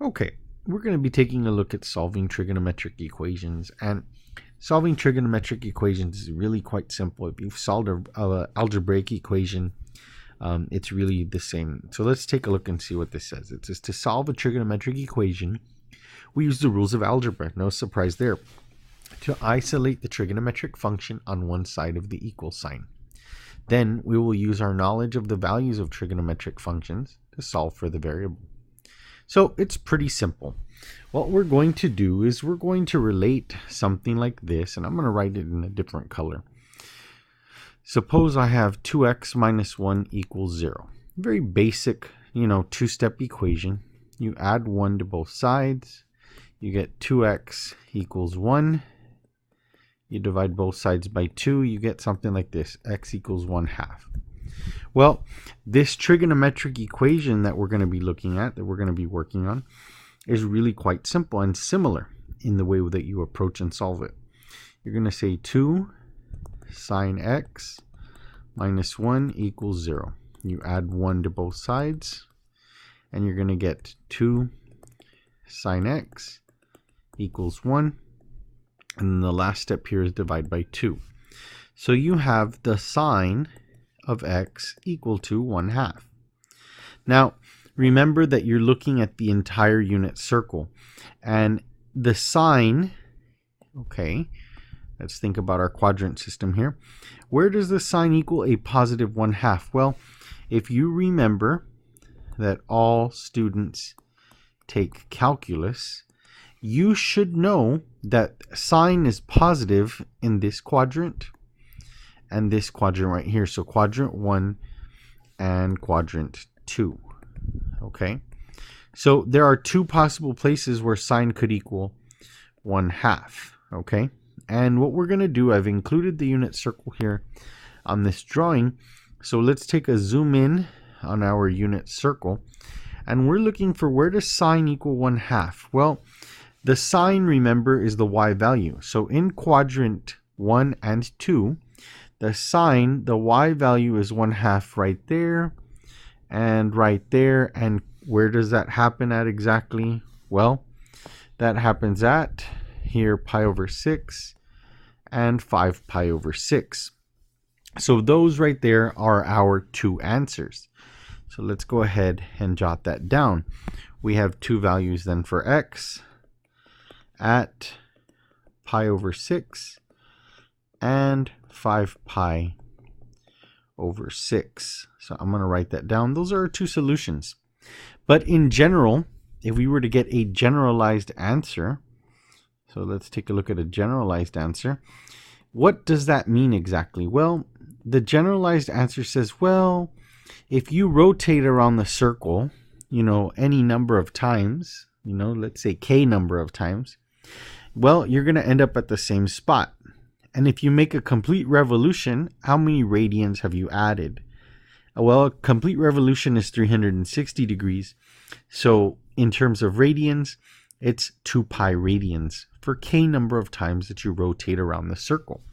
Okay, we're going to be taking a look at solving trigonometric equations, and solving trigonometric equations is really quite simple. If you've solved an algebraic equation, it's really the same. So let's take a look and see what this says. It says to solve a trigonometric equation, we use the rules of algebra. No surprise there. To isolate the trigonometric function on one side of the equal sign. Then we will use our knowledge of the values of trigonometric functions to solve for the variable. So it's pretty simple. What we're going to do is we're going to relate something like this, and I'm going to write it in a different color. Suppose I have 2x minus 1 equals 0. Very basic, two-step equation. You add 1 to both sides. You get 2x equals 1. You divide both sides by 2. You get something like this. X equals 1/2. Well, this trigonometric equation that we're going to be looking at, that we're going to be working on, is really quite simple and similar in the way that you approach and solve it. You're going to say 2 sine x minus 1 equals 0. You add 1 to both sides, and you're going to get 2 sine x equals 1. And then the last step here is divide by 2. So you have the sine of x equal to 1/2. Now, remember that you're looking at the entire unit circle. And the sine, okay, let's think about our quadrant system here. Where does the sine equal a positive 1/2? Well, if you remember that all students take calculus, you should know that sine is positive in this quadrant and this quadrant right here. So quadrant 1 and quadrant 2. Okay, so there are two possible places where sine could equal 1/2. Okay, and what we're going to do, I've included the unit circle here on this drawing. So let's take a zoom in on our unit circle, and we're looking for where does sine equal 1/2. Well, the sine, remember, is the y value. So in quadrant 1 and 2, the sine, the y value is 1/2 right there and right there. And where does that happen at exactly? Well, that happens at here pi over 6 and 5 pi over 6. So those right there are our two answers. So let's go ahead and jot that down. We have two values then for x at pi over 6 and 5 pi over 6. So I'm going to write that down. Those are our two solutions. But in general, if we were to get a generalized answer, so let's take a look at a generalized answer. What does that mean exactly? Well, the generalized answer says, well, if you rotate around the circle, any number of times, let's say k number of times, well, you're going to end up at the same spot. And if you make a complete revolution, how many radians have you added? Well, a complete revolution is 360 degrees. So in terms of radians, it's 2 pi radians for k number of times that you rotate around the circle.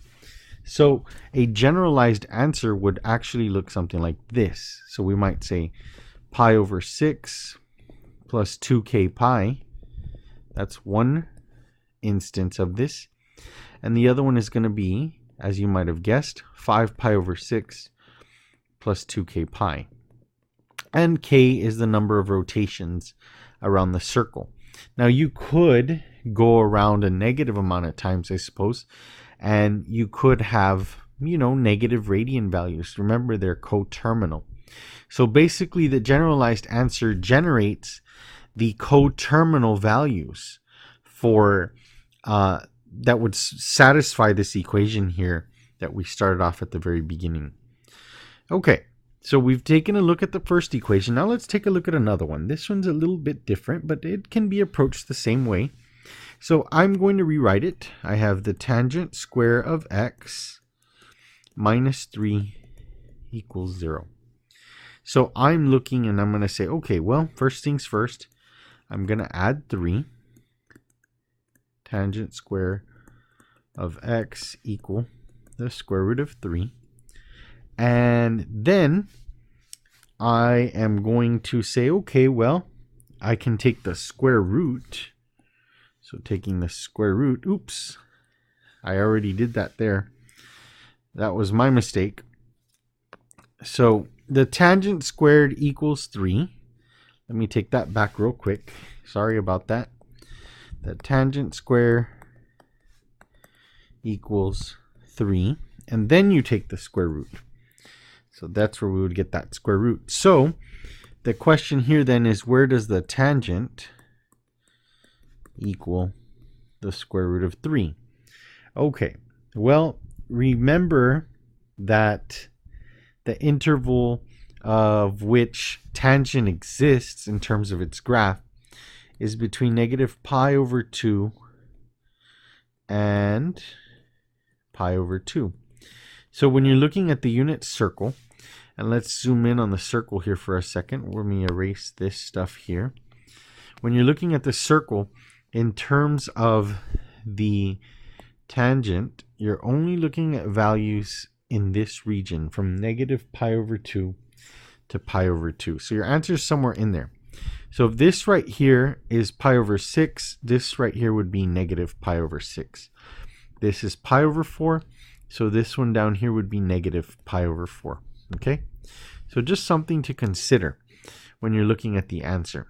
So a generalized answer would actually look something like this. So we might say pi over 6 plus 2k pi. That's one instance of this. And the other one is going to be, as you might have guessed, 5 pi over 6 plus 2k pi. And k is the number of rotations around the circle. Now you could go around a negative amount of times, I suppose, and you could have, negative radian values. Remember, they're coterminal. So basically, the generalized answer generates the coterminal values for that would satisfy this equation here that we started off at the very beginning. Okay, so we've taken a look at the first equation. Now let's take a look at another one. This one's a little bit different, but it can be approached the same way. So I'm going to rewrite it. I have the tangent square of x minus 3 equals 0. So I'm looking and I'm going to say, okay, well, first things first, I'm going to add 3. Tangent square of x equal the square root of 3. And then I am going to say, okay, well, I can take the square root. So taking the square root, oops, I already did that there. That was my mistake. So the tangent squared equals 3. Let me take that back real quick. Sorry about that. The tangent square equals 3. And then you take the square root. So that's where we would get that square root. So the question here then is, where does the tangent equal the square root of 3? Okay, well, remember that the interval of which tangent exists in terms of its graph is between negative pi over 2 and pi over 2. So when you're looking at the unit circle, and let's zoom in on the circle here for a second. Let me erase this stuff here. When you're looking at the circle, in terms of the tangent, you're only looking at values in this region from negative pi over 2 to pi over 2. So your answer is somewhere in there. So if this right here is pi over 6, this right here would be negative pi over 6. This is pi over 4, so this one down here would be negative pi over 4. Okay, so just something to consider when you're looking at the answer.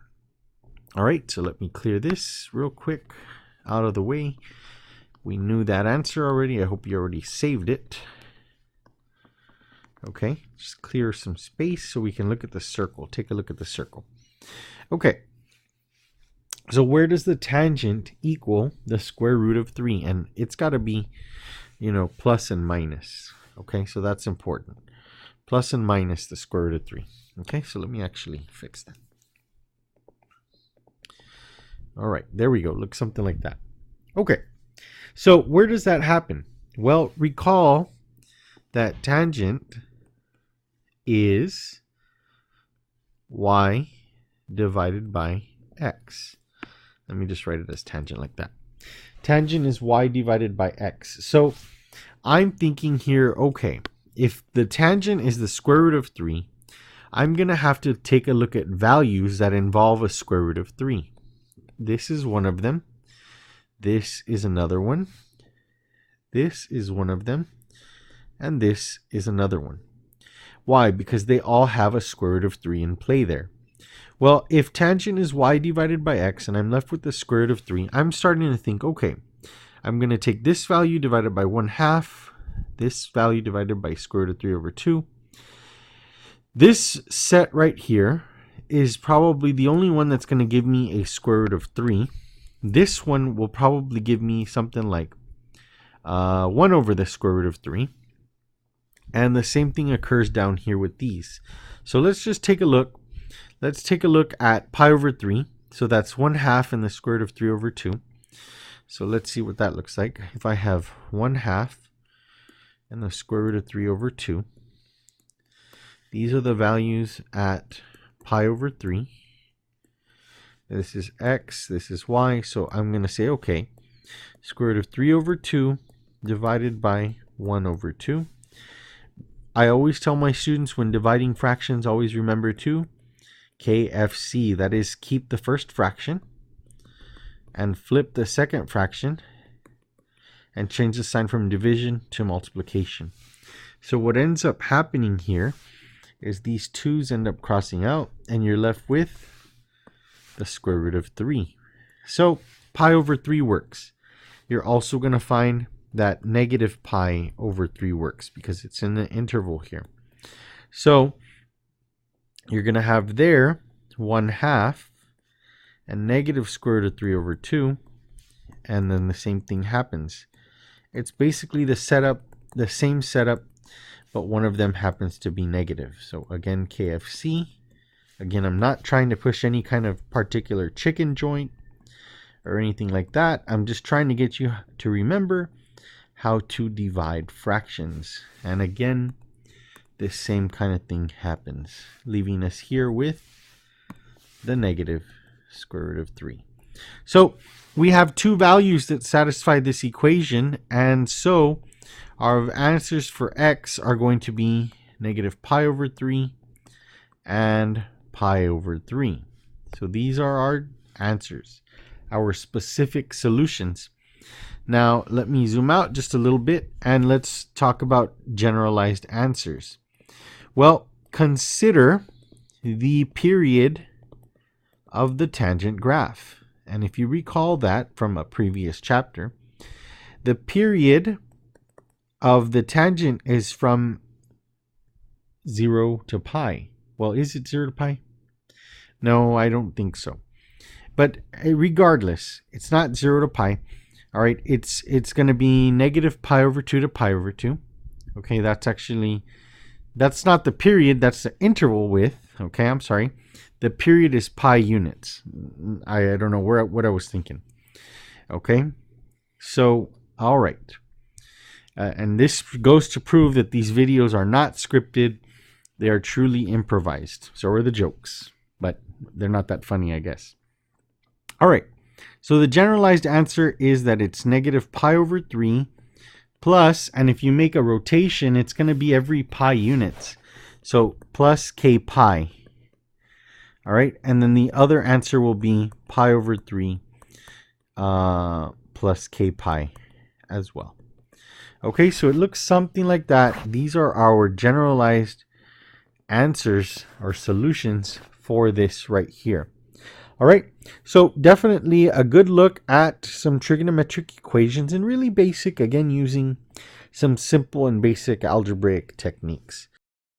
All right, so let me clear this real quick out of the way. We knew that answer already. I hope you already saved it. Okay, just clear some space so we can look at the circle. Take a look at the circle. Okay, so where does the tangent equal the square root of 3? And it's got to be, you know, plus and minus. Okay, so that's important. Plus and minus the square root of 3. Okay, so let me actually fix that. All right, there we go. Looks something like that. Okay, so where does that happen? Well, recall that tangent is y divided by x. Let me just write it as tangent like that. Tangent is y divided by x. So I'm thinking here, okay, if the tangent is the square root of 3, I'm going to have to take a look at values that involve a square root of 3. This is one of them. This is another one. This is one of them. And this is another one. Why? Because they all have a square root of 3 in play there. Well, if tangent is y divided by x and I'm left with the square root of 3, I'm starting to think, okay, I'm going to take this value divided by 1/2, this value divided by square root of 3 over 2. This set right here is probably the only one that's going to give me a square root of 3. This one will probably give me something like 1 over the square root of 3. And the same thing occurs down here with these. So let's just take a look. Let's take a look at pi over 3. So that's 1/2 and the square root of 3 over 2. So let's see what that looks like. If I have 1/2 and the square root of 3 over 2. These are the values at pi over 3. This is x, this is y. So I'm going to say, okay, square root of 3 over 2 divided by 1 over 2. I always tell my students when dividing fractions, always remember to KFC. That is, keep the first fraction and flip the second fraction and change the sign from division to multiplication. So what ends up happening here is these 2's end up crossing out and you're left with the square root of 3. So pi over 3 works. You're also going to find that negative pi over 3 works because it's in the interval here. So you're going to have there 1/2 and negative square root of 3 over 2, and then the same thing happens. It's basically the same setup, but one of them happens to be negative. So again, KFC. Again, I'm not trying to push any kind of particular chicken joint or anything like that. I'm just trying to get you to remember how to divide fractions. And again, this same kind of thing happens, leaving us here with the negative square root of 3. So we have two values that satisfy this equation, and so our answers for x are going to be negative pi over 3 and pi over 3. So these are our answers, our specific solutions. Now let me zoom out just a little bit and let's talk about generalized answers. Well, consider the period of the tangent graph. And if you recall that from a previous chapter, the period of the tangent is from 0 to pi. Well, is it 0 to pi? No, I don't think so. But regardless, it's not 0 to pi. All right, it's going to be negative pi over 2 to pi over 2. Okay, that's not the period, that's the interval width. Okay, I'm sorry. The period is pi units. I don't know what I was thinking. Okay, so, all right. And this goes to prove that these videos are not scripted. They are truly improvised. So are the jokes, but they're not that funny, I guess. All right. So the generalized answer is that it's negative pi over 3 plus, and if you make a rotation, it's going to be every pi units. So plus k pi. All right. And then the other answer will be pi over 3 plus k pi as well. Okay, so it looks something like that. These are our generalized answers or solutions for this right here. All right, so definitely a good look at some trigonometric equations and really basic, again, using some simple and basic algebraic techniques.